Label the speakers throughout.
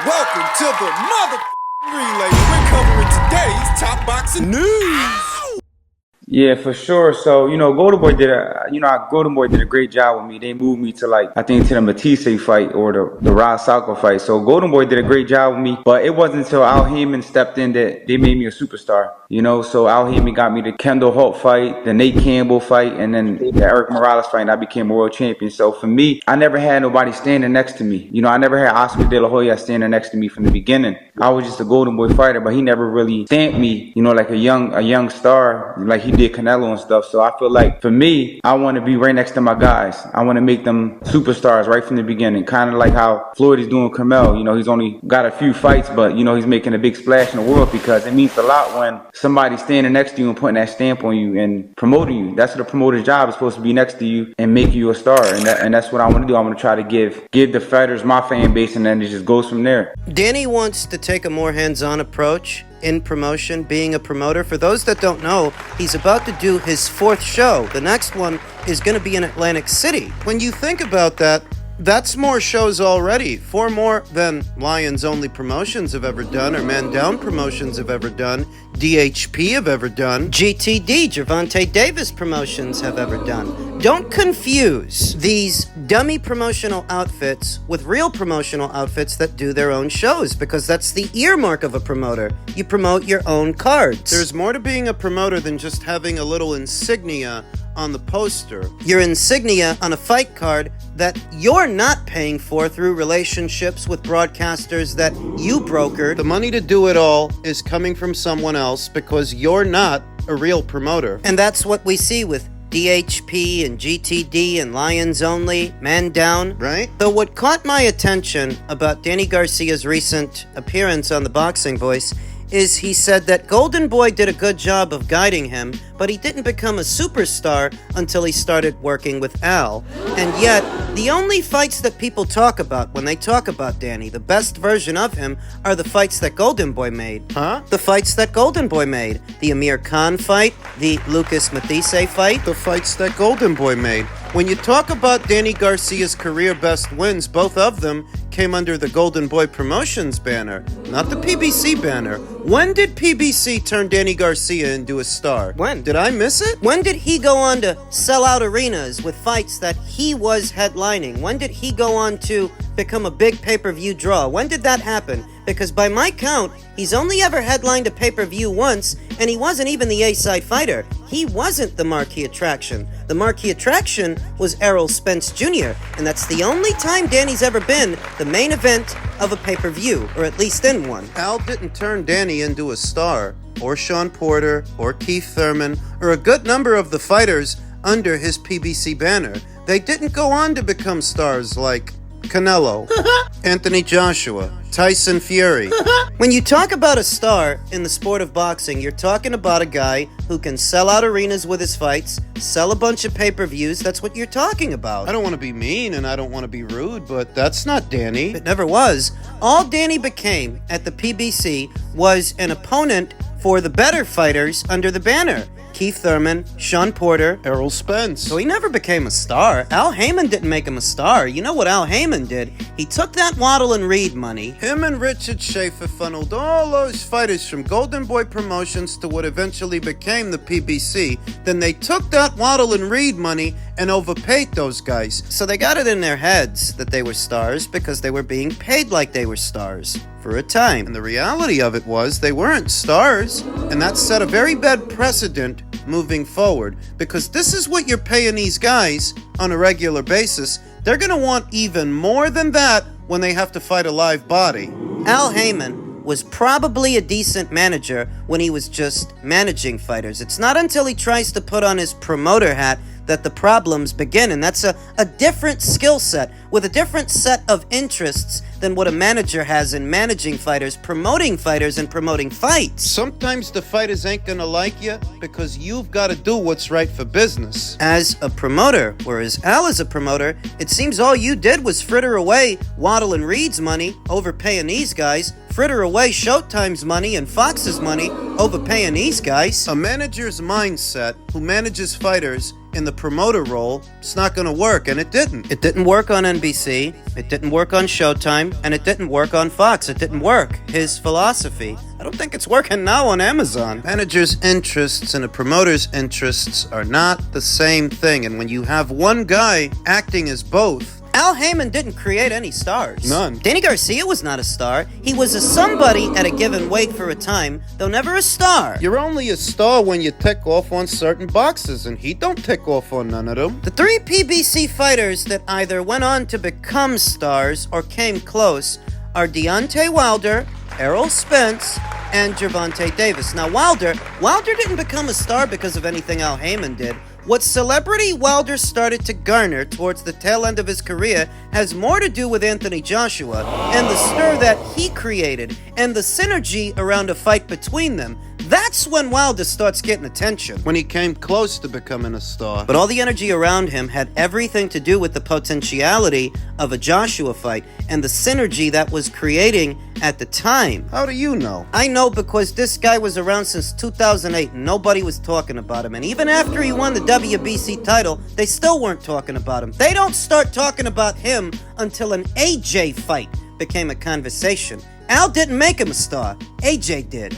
Speaker 1: Welcome to the mother relay. We're covering today's top boxing news.
Speaker 2: Yeah, for sure. So, Golden Boy Golden Boy did a great job with me. They moved me to I think to the Matisse fight or the Rod Sacco fight. So Golden Boy did a great job with me, but it wasn't until Al Haymon stepped in that they made me a superstar. So Al Haymon got me the Kendall Holt fight, the Nate Campbell fight, and then the Eric Morales fight, and I became a world champion. So for me, I never had nobody standing next to me. I never had Oscar De La Hoya standing next to me from the beginning. I was just a Golden Boy fighter, but he never really stamped me, like a young star, like he did Canelo and stuff. So I feel like for me, I want to be right next to my guys. I want to make them superstars right from the beginning, kind of like how Floyd is doing Carmel. He's only got a few fights, but he's making a big splash in the world because it means a lot when somebody's standing next to you and putting that stamp on you and promoting you. That's what a promoter's job is, supposed to be next to you and make you a star. And that's what I want to do. I want to try to give the fighters my fan base, and then it just goes from there.
Speaker 3: Danny wants to take a more hands-on approach in promotion, being a promoter. For those that don't know, he's about to do his 4th show. The next one is going to be in Atlantic City. When you think about that, that's more shows already. 4 more than Lions Only Promotions have ever done, or Man Down Promotions have ever done, DHP have ever done, GTD, Gervonta Davis Promotions have ever done. Don't confuse these dummy promotional outfits with real promotional outfits that do their own shows, because that's the earmark of a promoter. You promote your own cards. There's more to being a promoter than just having a little insignia on the poster. Your insignia on a fight card that you're not paying for through relationships with broadcasters that you brokered. The money to do it all is coming from someone else because you're not a real promoter. And that's what we see with DHP and GTD and Lions Only, Man Down, right? Though what caught my attention about Danny Garcia's recent appearance on The Boxing Voice is he said that Golden Boy did a good job of guiding him, but he didn't become a superstar until he started working with Al. And yet, the only fights that people talk about when they talk about Danny, the best version of him, are the fights that Golden Boy made. Huh? The fights that Golden Boy made. The Amir Khan fight, the Lucas Matisse fight, the fights that Golden Boy made. When you talk about Danny Garcia's career best wins, both of them came under the Golden Boy Promotions banner, not the PBC banner. When did PBC turn Danny Garcia into a star? When? Did I miss it? When did he go on to sell out arenas with fights that he was headlining? When did he go on to become a big pay-per-view draw? When did that happen? Because by my count, he's only ever headlined a pay-per-view once, and he wasn't even the A-side fighter. He wasn't the marquee attraction. The marquee attraction was Errol Spence Jr., and that's the only time Danny's ever been the main event of a pay-per-view, or at least in one. Al didn't turn Danny into a star, or Sean Porter, or Keith Thurman, or a good number of the fighters under his PBC banner. They didn't go on to become stars like Canelo, Anthony Joshua, Tyson Fury. When you talk about a star in the sport of boxing, you're talking about a guy who can sell out arenas with his fights, sell a bunch of pay-per-views. That's what you're talking about. I don't want to be mean and I don't want to be rude, but that's not Danny. It never was. All Danny became at the PBC was an opponent for the better fighters under the banner. Keith Thurman, Sean Porter, Errol Spence. So he never became a star. Al Haymon didn't make him a star. You know what Al Haymon did? He took that Waddle and Reed money. Him and Richard Schaefer funneled all those fighters from Golden Boy Promotions to what eventually became the PBC. Then they took that Waddle and Reed money and overpaid those guys. So they got it in their heads that they were stars because they were being paid like they were stars for a time. And the reality of it was they weren't stars. And that set a very bad precedent moving forward, because this is what you're paying these guys on a regular basis. They're going to want even more than that when they have to fight a live body. Al Haymon was probably a decent manager when he was just managing fighters. It's not until he tries to put on his promoter hat that the problems begin, and that's a different skill set with a different set of interests than what a manager has in managing fighters, promoting fighters, and promoting fights. Sometimes the fighters ain't gonna like you because you've got to do what's right for business. As a promoter, whereas Al is a promoter, it seems all you did was fritter away Waddle and Reed's money, overpaying these guys, fritter away Showtime's money and Fox's money, overpaying these guys. A manager's mindset who manages fighters in the promoter role, it's not going to work, and it didn't. It didn't work on NBC, it didn't work on Showtime, and it didn't work on Fox. It didn't work. His philosophy, I don't think it's working now on Amazon. Manager's interests and a promoter's interests are not the same thing, and when you have one guy acting as both, Al Haymon didn't create any stars.
Speaker 1: None.
Speaker 3: Danny Garcia was not a star. He was a somebody at a given weight for a time, though never a star.
Speaker 1: You're only a star when you tick off on certain boxes, and he don't tick off on none of them.
Speaker 3: The three PBC fighters that either went on to become stars or came close are Deontay Wilder, Errol Spence, and Gervonta Davis. Now, Wilder didn't become a star because of anything Al Haymon did. What celebrity Wilder started to garner towards the tail end of his career has more to do with Anthony Joshua and the stir that he created and the synergy around a fight between them. That's when Wilder starts getting attention.
Speaker 1: When he came close to becoming a star.
Speaker 3: But all the energy around him had everything to do with the potentiality of a Joshua fight and the synergy that was creating at the time.
Speaker 1: How do you know?
Speaker 3: I know because this guy was around since 2008 and nobody was talking about him. And even after he won the WBC title, they still weren't talking about him. They don't start talking about him until an AJ fight became a conversation. Al didn't make him a star. AJ did.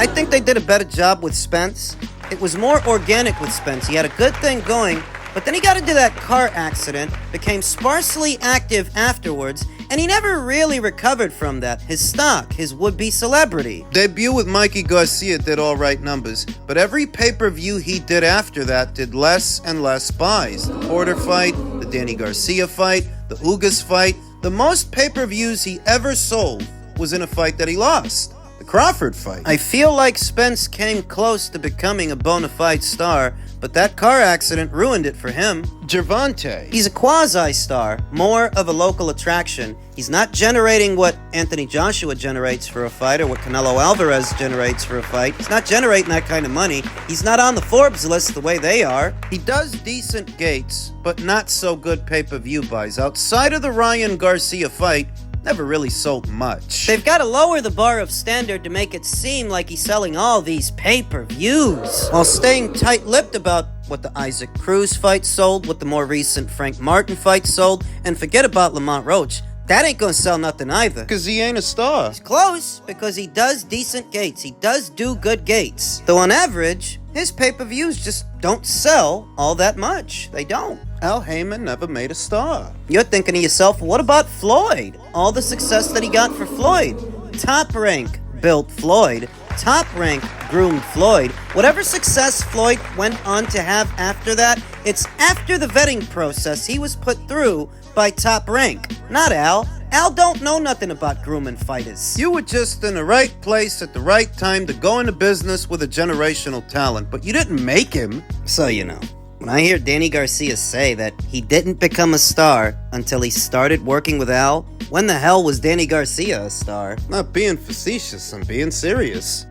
Speaker 3: I think they did a better job with Spence. It was more organic with Spence. He had a good thing going, but then he got into that car accident, became sparsely active afterwards, and he never really recovered from that. His stock, his would-be celebrity.
Speaker 1: Debut with Mikey Garcia did all right numbers, but every pay-per-view he did after that did less and less buys. The Porter fight, the Danny Garcia fight, the Ugas fight. The most pay-per-views he ever sold was in a fight that he lost. The Crawford fight.
Speaker 3: I feel like Spence came close to becoming a bona fide star, but that car accident ruined it for him.
Speaker 1: Gervonta.
Speaker 3: He's a quasi-star, more of a local attraction. He's not generating what Anthony Joshua generates for a fight or what Canelo Alvarez generates for a fight. He's not generating that kind of money. He's not on the Forbes list the way they are.
Speaker 1: He does decent gates, but not so good pay-per-view buys. Outside of the Ryan Garcia fight, never really sold much.
Speaker 3: They've got to lower the bar of standard to make it seem like he's selling all these pay-per-views, while staying tight-lipped about what the Isaac Cruz fight sold, what the more recent Frank Martin fight sold, and forget about Lamont Roach. That ain't gonna sell nothing either.
Speaker 1: Because he ain't a star.
Speaker 3: He's close, because he does decent gates. He does do good gates. Though on average, his pay-per-views just don't sell all that much. They don't.
Speaker 1: Al Haymon never made a star.
Speaker 3: You're thinking to yourself, what about Floyd? All the success that he got for Floyd. Top Rank built Floyd. Top Rank groomed Floyd. Whatever success Floyd went on to have after that, it's after the vetting process he was put through by Top Rank. Not Al. Al don't know nothing about grooming fighters.
Speaker 1: You were just in the right place at the right time to go into business with a generational talent, but you didn't make him.
Speaker 3: So you know. When I hear Danny Garcia say that he didn't become a star until he started working with Al, when the hell was Danny Garcia a star?
Speaker 1: Not being facetious, I'm being serious.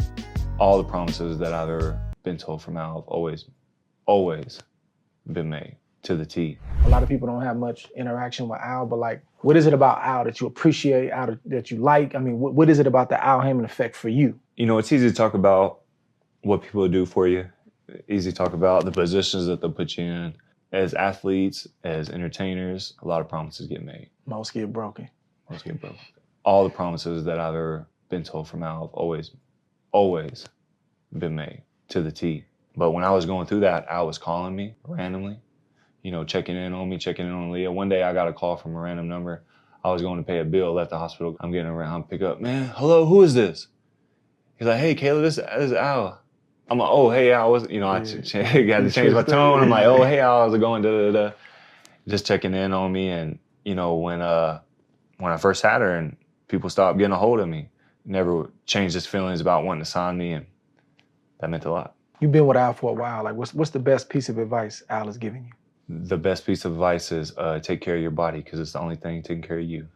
Speaker 4: All the promises that I've ever been told from Al have always been made to the T.
Speaker 5: A lot of people don't have much interaction with Al, but like, what is it about Al that you appreciate, Al that you like? I mean, what is it about the Al Haymon effect for you?
Speaker 4: You know, it's easy to talk about what people do for you. Easy to talk about the positions that they'll put you in. As athletes, as entertainers, a lot of promises get made.
Speaker 5: Most get broken.
Speaker 4: Most get broken. All the promises that I've ever been told from Al have always been made to the T. But when I was going through that, Al was calling me randomly, you know, checking in on me, checking in on Leah. One day I got a call from a random number. I was going to pay a bill, left the hospital. I'm getting around, pick up, man, hello, who is this? He's like, hey, Caleb, this is Al. I'm like, oh, hey, Al, you know, I had to change my tone. I'm like, oh, hey, Al, how's it going? Da-da-da. Just checking in on me. And, you know, when I first had her and people stopped getting a hold of me, never changed his feelings about wanting to sign me, and that meant a lot.
Speaker 5: You've been with Al for a while. Like, what's the best piece of advice Al has given you?
Speaker 4: The best piece of advice is take care of your body, because it's the only thing taking care of you.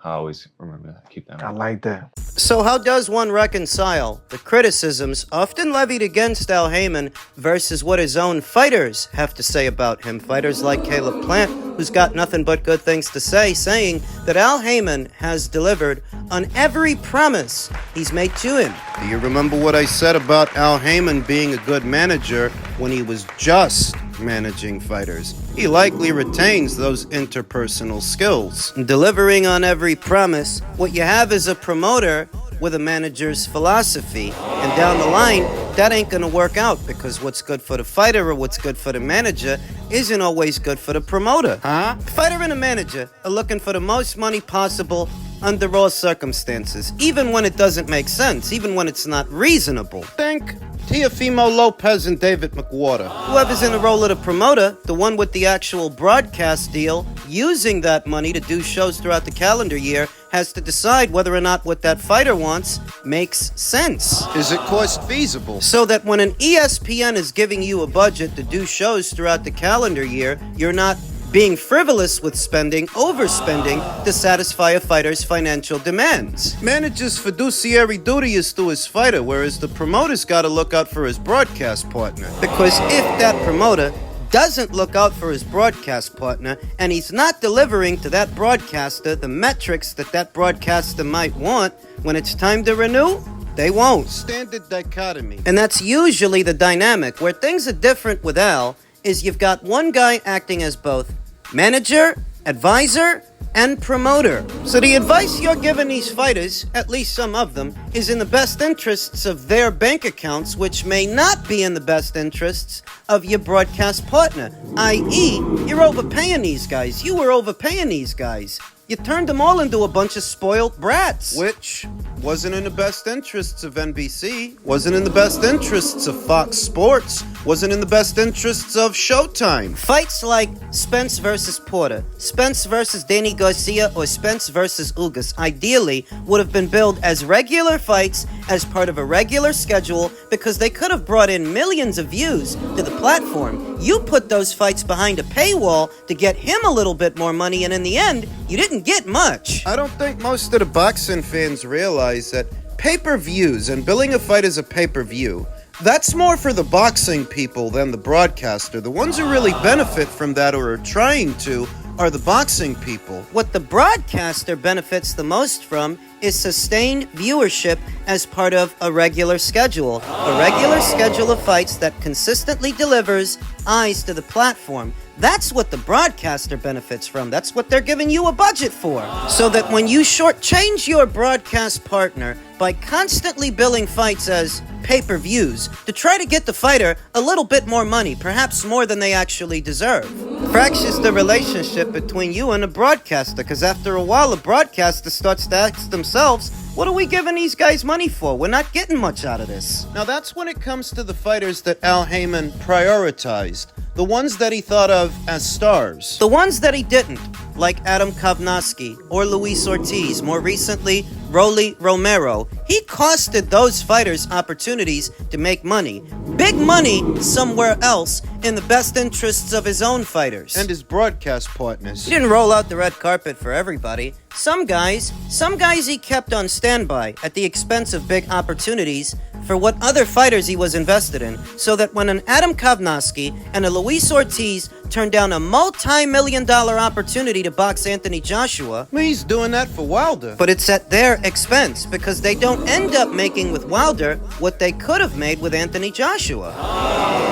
Speaker 4: I always remember that. Keep that in mind.
Speaker 5: I like that.
Speaker 3: So how does one reconcile the criticisms often levied against Al Haymon versus what his own fighters have to say about him? Fighters like Caleb Plant, who's got nothing but good things to say, saying that Al Haymon has delivered on every promise he's made to him.
Speaker 1: Do you remember what I said about Al Haymon being a good manager when he was just managing fighters. He likely retains those interpersonal skills.
Speaker 3: Delivering on every promise, what you have is a promoter with a manager's philosophy. And down the line, that ain't gonna work out because what's good for the fighter or what's good for the manager isn't always good for the promoter.
Speaker 1: Huh?
Speaker 3: The fighter and a manager are looking for the most money possible under all circumstances, even when it doesn't make sense, even when it's not reasonable.
Speaker 1: Think Teofimo Lopez and David McWhorter.
Speaker 3: Whoever's in the role of the promoter, the one with the actual broadcast deal, using that money to do shows throughout the calendar year, has to decide whether or not what that fighter wants makes sense.
Speaker 1: Is it cost feasible?
Speaker 3: So that when an ESPN is giving you a budget to do shows throughout the calendar year, you're not being frivolous with spending, overspending to satisfy a fighter's financial demands.
Speaker 1: Manager's fiduciary duty is to his fighter, whereas the promoter's got to look out for his broadcast partner.
Speaker 3: Because if that promoter doesn't look out for his broadcast partner and he's not delivering to that broadcaster the metrics that that broadcaster might want when it's time to renew, they won't.
Speaker 1: Standard dichotomy.
Speaker 3: And that's usually the dynamic. Where things are different with Al is you've got one guy acting as both manager, advisor, and promoter. So the advice you're giving these fighters, at least some of them, is in the best interests of their bank accounts, which may not be in the best interests of your broadcast partner. I.e., you're overpaying these guys. You were overpaying these guys. You turned them all into a bunch of spoiled brats.
Speaker 1: Which wasn't in the best interests of NBC, wasn't in the best interests of Fox Sports, wasn't in the best interests of Showtime.
Speaker 3: Fights like Spence versus Porter, Spence versus Danny Garcia, or Spence versus Ugas ideally would have been billed as regular fights as part of a regular schedule because they could have brought in millions of views to the platform. You put those fights behind a paywall to get him a little bit more money, and in the end, you didn't get much.
Speaker 1: I don't think most of the boxing fans realize that pay-per-views and billing a fight as a pay-per-view, that's more for the boxing people than the broadcaster. The ones who really benefit from that or are trying to are the boxing people.
Speaker 3: What the broadcaster benefits the most from is sustained viewership as part of a regular schedule. A regular schedule of fights that consistently delivers eyes to the platform. That's what the broadcaster benefits from. That's what they're giving you a budget for. So that when you shortchange your broadcast partner by constantly billing fights as pay-per-views to try to get the fighter a little bit more money, perhaps more than they actually deserve, fractures the relationship between you and the broadcaster, because after a while, the broadcaster starts to ask themselves, what are we giving these guys money for? We're not getting much out of this.
Speaker 1: Now that's when it comes to the fighters that Al Haymon prioritized. The ones that he thought of as stars.
Speaker 3: The ones that he didn't, like Adam Kovnowski or Luis Ortiz, more recently, Rolly Romero, he costed those fighters opportunities to make money. Big money somewhere else in the best interests of his own fighters.
Speaker 1: And his broadcast partners.
Speaker 3: He didn't roll out the red carpet for everybody. Some guys he kept on standby at the expense of big opportunities for what other fighters he was invested in, so that when an Adam Kovnowski and a Luis Ortiz turned down a multi-million-dollar opportunity to box Anthony Joshua,
Speaker 1: He's doing that for Wilder.
Speaker 3: but it's at their expense because they don't end up making with Wilder what they could have made with Anthony Joshua.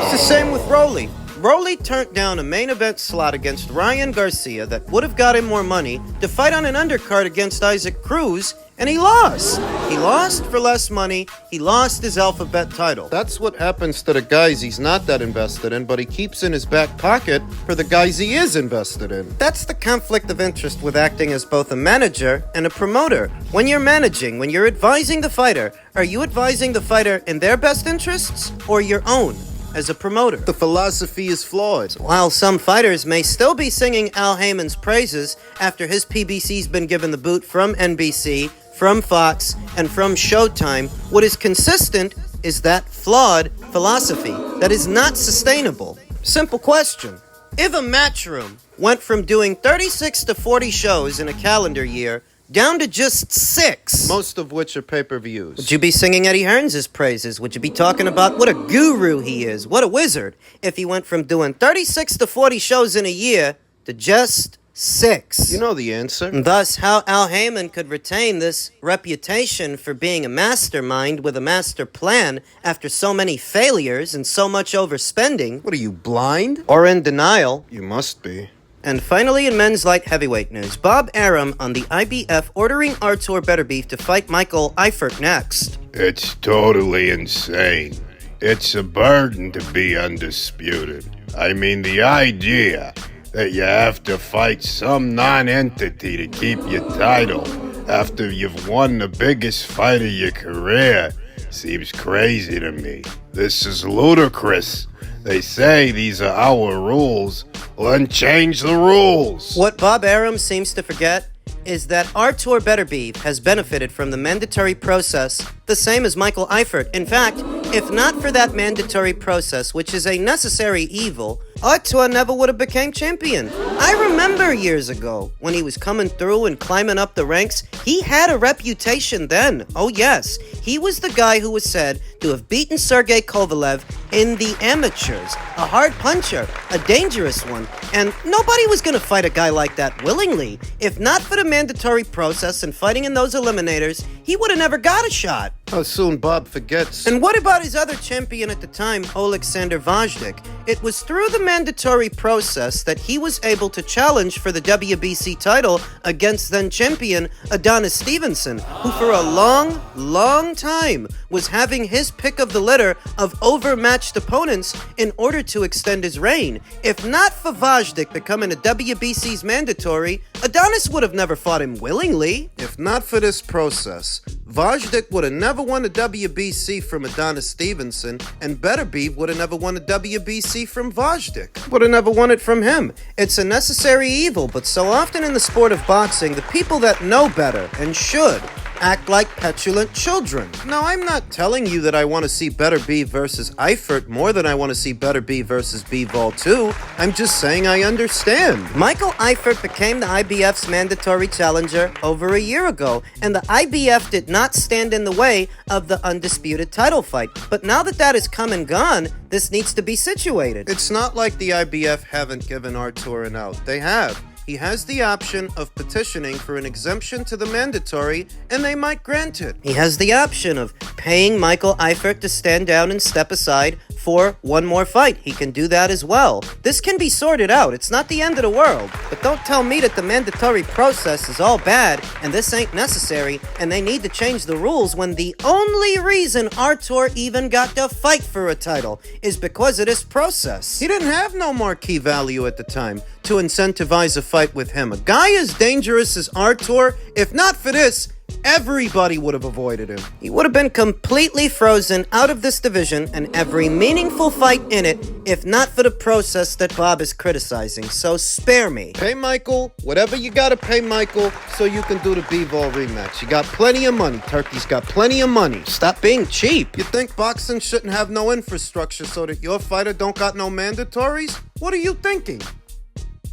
Speaker 3: It's the same with Rolly. Rolly turned down a main event slot against Ryan Garcia that would have got him more money to fight on an undercard against Isaac Cruz, and he lost. He lost for less money. He lost his alphabet title.
Speaker 1: That's what happens to the guys he's not that invested in, but he keeps in his back pocket for the guys he is invested in.
Speaker 3: That's the conflict of interest with acting as both a manager and a promoter. When you're managing, when you're advising the fighter, are you advising the fighter in their best interests or your own as a promoter?
Speaker 1: The philosophy is flawed.
Speaker 3: While some fighters may still be singing Al Haymon's praises after his PBC's been given the boot from NBC, from Fox, and from Showtime, what is consistent is that flawed philosophy that is not sustainable. Simple question. If a Matchroom went from doing 36 to 40 shows in a calendar year down to just 6,
Speaker 1: Most of which are pay-per-views.
Speaker 3: would you be singing Eddie Hearns' praises? Would you be talking about what a guru he is, what a wizard, if he went from doing 36 to 40 shows in a year to just 6.
Speaker 1: You know the answer.
Speaker 3: And thus, how Al Haymon could retain this reputation for being a mastermind with a master plan after so many failures and so much overspending,
Speaker 1: What are you, blind?
Speaker 3: or in denial.
Speaker 1: You must be.
Speaker 3: And finally, in men's light heavyweight news, Bob Arum on the IBF ordering Artur Beterbiev to fight Michael Eifert next.
Speaker 6: It's totally insane. It's a burden to be undisputed. I mean, the idea that you have to fight some non-entity to keep your title after you've won the biggest fight of your career seems crazy to me. This is ludicrous. They say these are our rules. Well, then change the rules.
Speaker 3: What Bob Arum seems to forget is that Artur Beterbiev has benefited from the mandatory process the same as Michael Eifert. In fact, if not for that mandatory process, which is a necessary evil, Artur never would have became champion. I remember years ago when he was coming through and climbing up the ranks, he had a reputation then. Oh yes, he was the guy who was said to have beaten Sergey Kovalev in the amateurs. A hard puncher, a dangerous one, and nobody was going to fight a guy like that willingly. If not for the mandatory process and fighting in those eliminators, he would have never got a shot.
Speaker 1: How soon Bob forgets.
Speaker 3: And what about his other champion at the time, Alexander Vajdik? It was through the mandatory process that he was able to challenge for the WBC title against then champion Adonis Stevenson, who for a long time was having his pick of the litter of overmatched opponents in order to extend his reign. If not for Vajdik becoming a WBC's mandatory, Adonis would have never fought him willingly.
Speaker 1: If not for this process, Vajdik would have never won a WBC from Adonis Stevenson, and Beterbiev would have never won a WBC from Vajdik.
Speaker 3: Would have never won it from him. It's a necessary evil, but so often in the sport of boxing, the people that know better and should act like petulant children.
Speaker 1: Now, I'm not telling you that I want to see Beterbiev versus Eifert more than I want to see Beterbiev versus Bivol 2. I'm just saying I understand.
Speaker 3: Michael Eifert became the IBF's mandatory challenger over a year ago, and the IBF did not stand in the way of the undisputed title fight. But now that that is come and gone, this needs to be situated.
Speaker 1: It's not like the IBF haven't given Artur an out. They have. He has the option of petitioning for an exemption to the mandatory, and they might grant it.
Speaker 3: He has the option of paying Michael Eifert to stand down and step aside for one more fight. He can do that as well. This can be sorted out. It's not the end of the world. But don't tell me that the mandatory process is all bad and this ain't necessary and they need to change the rules when the only reason Artur even got to fight for a title is because of this process.
Speaker 1: He didn't have no marquee value at the time to incentivize a fight with him. A guy as dangerous as Artur, if not for this, everybody would have avoided him.
Speaker 3: He would have been completely frozen out of this division and every meaningful fight in it, if not for the process that Bob is criticizing. So spare me.
Speaker 1: Pay Michael whatever you gotta pay Michael so you can do the Bivol rematch. You got plenty of money. Turkey's got plenty of money.
Speaker 3: Stop being cheap.
Speaker 1: You think boxing shouldn't have no infrastructure so that your fighter don't got no mandatories? What are you thinking?